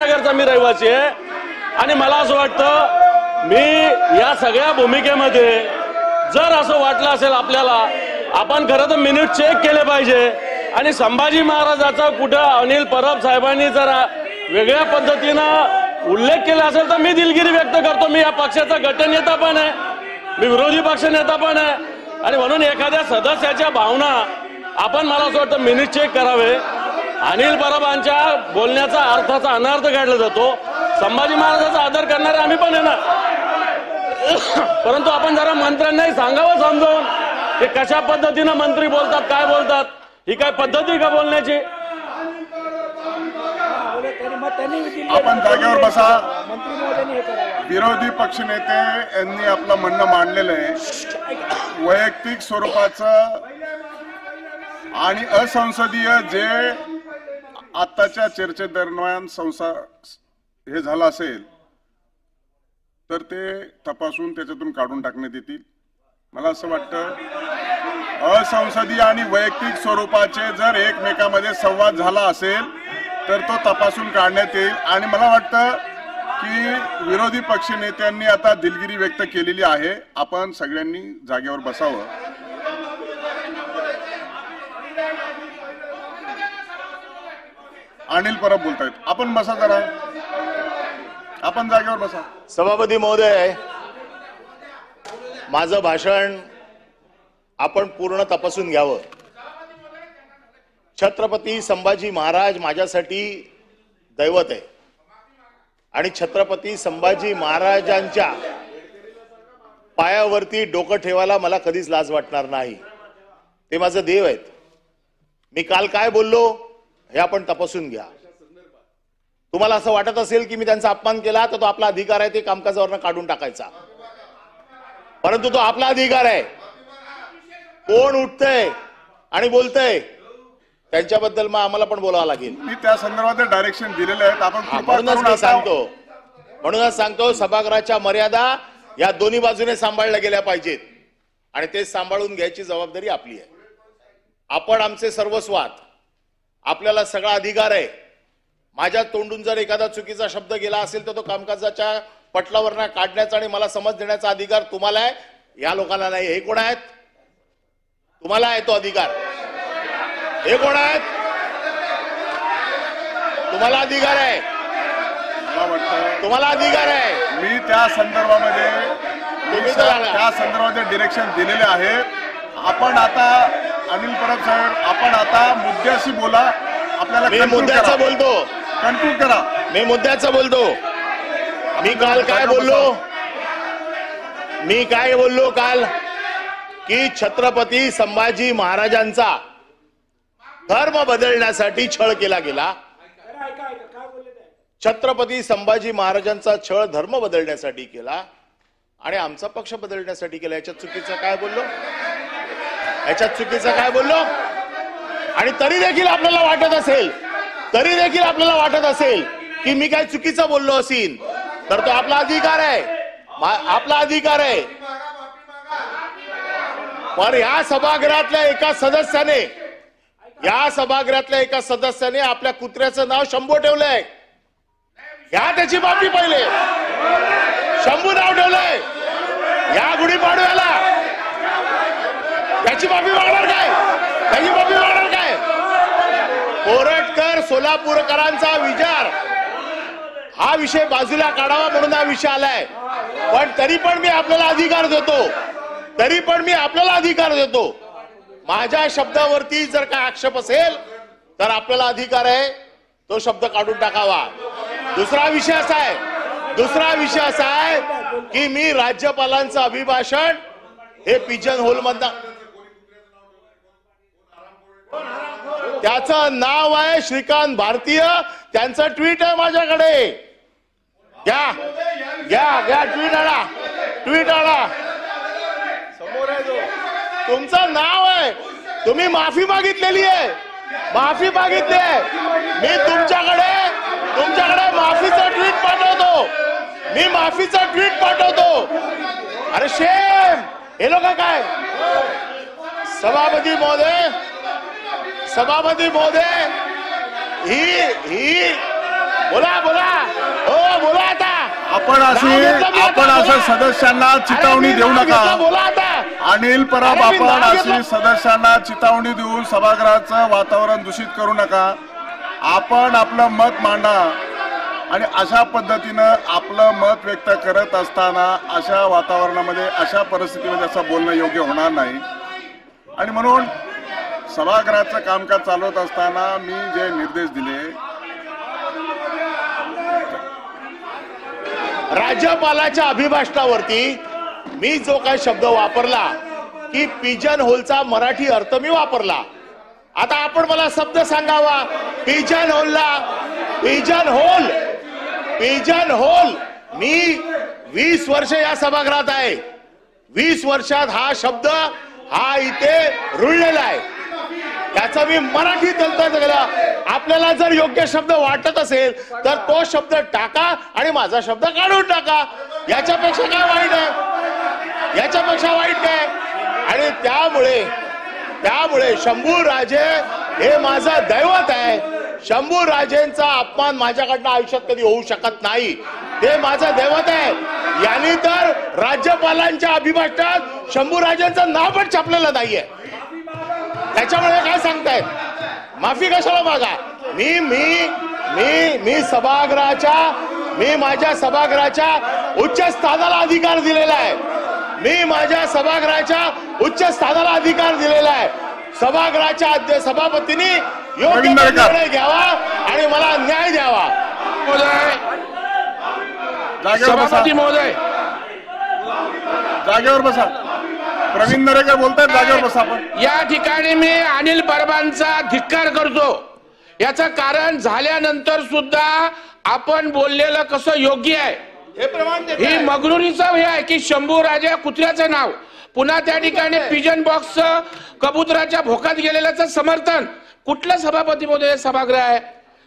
नगरचा मी रहिवासी आहे आणि मला असं वाटतं मी या सगळ्या भूमिकेमध्ये जर असं वाटलं असेल आपल्याला आपण खरं तर मिनिट चेक केले पाहिजे आणि संभाजी महाराजाचा कुठं अनिल परब साहेबांनी जर वेगळ्या पद्धतीनं उल्लेख केला असेल तर मी दिलगिरी व्यक्त करतो। मी या पक्षाचा गटनेता पण आहे, मी विरोधी पक्षनेता पण आहे आणि म्हणून एखाद्या सदस्याच्या भावना आपण मला असं वाटतं मिनिट चेक करावे। अनिल परबांच्या बोलण्याचा अर्थाचा अनर्थ काढला जातो। संभाजी महाराजांचा आदर करणारे आम्ही पण आहे ना, परंतु आपण जरा मंत्र्यांनाही सांगावं समजावून की कशा पद्धतीने मंत्री बोलतात, काय बोलतात, ही काय पद्धती का बोलण्याची। आपण जागेवर बसा। विरोधी पक्षनेते यांनी आपलं म्हणणं मांडलेलं आहे। वैयक्तिक स्वरूपाचं आणि असंसदीय जे आताच्या चर्चेदरम्यान हे झालं असेल तर ते तपासून त्याच्यातून काढून टाकण्यात येतील। मला असं वाटतं असंसदीय आणि वैयक्तिक स्वरूपाचे जर एकमेकांमध्ये संवाद झाला असेल तर तो तपासून काढण्यात येईल आणि मला वाटतं की विरोधी पक्षनेत्यांनी आता दिलगिरी व्यक्त केलेली आहे। आपण सगळ्यांनी जागेवर बसावं। अनिल परब बोलतायत, आपण बसा जरा, आपण जागेवर बसा। सभापती महोदय, माझं भाषण आपण पूर्ण तपासून घ्यावं। छत्रपती संभाजी महाराज माझ्यासाठी दैवत आहे आणि छत्रपती संभाजी महाराजांच्या पायावरती डोकं ठेवायला मला कधीच लाज वाटणार नाही। ते माझं देव आहेत। मी काल काय बोललो हे आपण तपासून घ्या। तुम्हाला असं वाटत असेल की मी त्यांचा अपमान केला तर तो आपला अधिकार आहे ते कामकाजावरनं काढून टाकायचा, परंतु तो आपला अधिकार आहे। कोण उठतंय आणि बोलतंय त्यांच्याबद्दल मग आम्हाला पण बोलावं लागेल। मी त्या संदर्भात डायरेक्शन दिलेले आहेत। आपण म्हणूनच सांगतो सभागृहाच्या मर्यादा या दोन्ही बाजूने सांभाळल्या गेल्या पाहिजेत आणि ते सांभाळून घ्यायची जबाबदारी आपली आहे। आपण आमचे सर्वस्व आहात, आपल्याला सगळा अधिकार आहे। माझ्या तोंडून जर एखादा चुकीचा शब्द गेला असेल तर तो कामकाजाच्या पटलावर काढण्याचा आणि मला समज देण्याचा अधिकार तुम्हाला आहे, या लोकांना नाही। हे कोण आहेत? तुम्हाला आहे तो अधिकार। हे कोण आहेत? तुम्हाला अधिकार आहे, तुम्हाला अधिकार आहे। मी त्या संदर्भामध्ये डिरेक्शन दिलेले आहे। आपण आता अनिल परब साहेब, आपण आता मुद्द्याशी बोला। आपल्याला मी मुद्द्याचं बोलतो, कन्क्लूड करा। मी मुद्द्याचं बोलतो। मी काल काय बोललो? मी काय बोललो काल? की छत्रपती संभाजी महाराजांचा धर्म बदलण्यासाठी छळ केला गेला। छत्रपती संभाजी महाराजांचा छळ धर्म बदलण्यासाठी केला आणि आमचा पक्ष बदलण्यासाठी केला। याच्यात चुकीचं काय बोललो? याच्यात चुकीचं काय बोललो? आणि तरी देखील आपल्याला वाटत असेल की मी काय चुकीचं बोललो असेल तर तो आपला अधिकार आहे, आपला अधिकार आहे। पण या सभागृहातल्या एका सदस्याने आपल्या कुत्र्याचं नाव शंभू ठेवलंय। घ्या त्याची माफी। पहिले शंभू नाव ठेवलंय, या गुढीपाडव्याला त्याची माफी मागणार काय? कोरटकर सोलापूरकरांचा विचार हा विषय बाजूला काढावा म्हणून हा विषय आलाय। पण तरी पण मी आपल्याला अधिकार देतो। माझ्या शब्दावरती जर काय आक्षेप असेल तर आपल्याला अधिकार आहे तो शब्द काढून टाकावा। दुसरा विषय असा आहे की मी राज्यपालांचं अभिभाषण हे पिजन होल मधनं, त्याचं नाव आहे श्रीकांत भारतीय, त्यांचं ट्विट आहे माझ्याकडे। घ्या ट्विट आला समोर आहे, जो तुमचं नाव आहे। तुम्ही माफी मागितलेली आहे, माफी मागितली आहे। मी तुमच्याकडे माफीचं ट्विट पाठवतो। अरे शेम, हे लोक काय? सभापती महोदय, ही बोला बोला हो बोला आता. आपण बोला असं सदस्यांना चितावणी देऊ नका. बोला आता. अनिल परब, आपण अशी सदस्यांना चितावणी देऊन सभागृहाचं वातावरण दूषित करू नका. आपण आपलं मत मांडा आणि अशा पद्धतीनं आपलं मत व्यक्त करत असताना अशा वातावरणामध्ये, अशा परिस्थितीमध्ये असं बोलणं योग्य होणार नाही. आणि म्हणून सभागृहाचं कामकाज चालवत असताना मी जे निर्देश दिले, राज्यपालाच्या अभिभाषणावरती मी जो काही शब्द वापरला की पिजन होलचा मराठी अर्थ मी वापरला. आता आपण मला शब्द सांगावा. पिजन होलला, पिजन होल, पिजन होल. मी 20 वर्ष या सभागृहात आहे. 20 वर्षात हा शब्द हा इथे रुळलेला आहे. त्याचा मी मराठीत अर्थ केला. आपल्याला जर योग्य शब्द वाटत असेल तर तो शब्द टाका आणि माझा शब्द काढून टाका. याच्यापेक्षा काय वाईट आहे? याच्यापेक्षा वाईट काय? आणि त्यामुळे शंभू राजे हे माझं दैवत आहे. शंभू राजेंचा अपमान माझ्याकडनं आयुष्यात कधी होऊ शकत नाही. ते माझं दैवत आहे. यांनी तर राज्यपालांच्या अभिभाषणात शंभू राजेंचं नाव पण छापलेलं नाहीये. त्याच्यामुळे काय सांगतायत? माफी कशाला मागा? मी माझ्या सभागृहाच्या उच्च स्थानाला अधिकार दिलेला आहे. मी माझ्या सभागृहाच्या उच्च स्थानाला अधिकार दिलेला आहे. सभागृहाच्या सभापतींनी योग्य निर्णय घ्यावा आणि मला न्याय द्यावा. सभापती महोदय, जागेवर बसा. प्रवीण दरेकर बोलतायत, जागेवर बसा. आपण या ठिकाणी मी अनिल परबांचा धिक्कार करतो. याचं कारण झाल्यानंतर सुद्धा आपण बोललेलं कसं योग्य आहे. हे प्रमाण ही मगरुरीचं हे आहे की शंभू राजा कुत्र्याचं नाव, पुन्हा त्या ठिकाणी पिजन बॉक्स कबुतराच्या भोकात गेलेल्याचं समर्थन. कुठलं सभापती महोदय सभागृह आहे?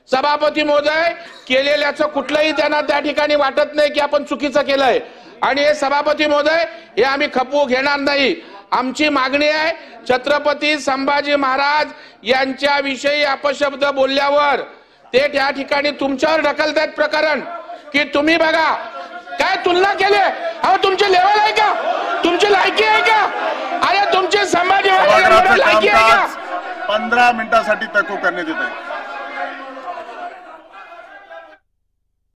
सभापती महोदय केलेल्याचं कुठलंही त्यांना त्या ठिकाणी वाटत नाही की आपण चुकीचं केलंय. आणि हे सभापती महोदय हे आम्ही खपवू घेणार नाही. आमची मागणी आहे, छत्रपती संभाजी महाराज यांच्याविषयी अपशब्द बोलल्यावर ते त्या ठिकाणी तुमच्यावर ढकलतायत प्रकरण की तुम्ही बघा काय तुलना केली. अहो तुमची लेवल आहे का? तुमची लायकी आहे का? अरे तुमची संभाजी महाराज लायकी आहे का? 15 मिनिटांसाठी तहकूब करण्यात येत आहे.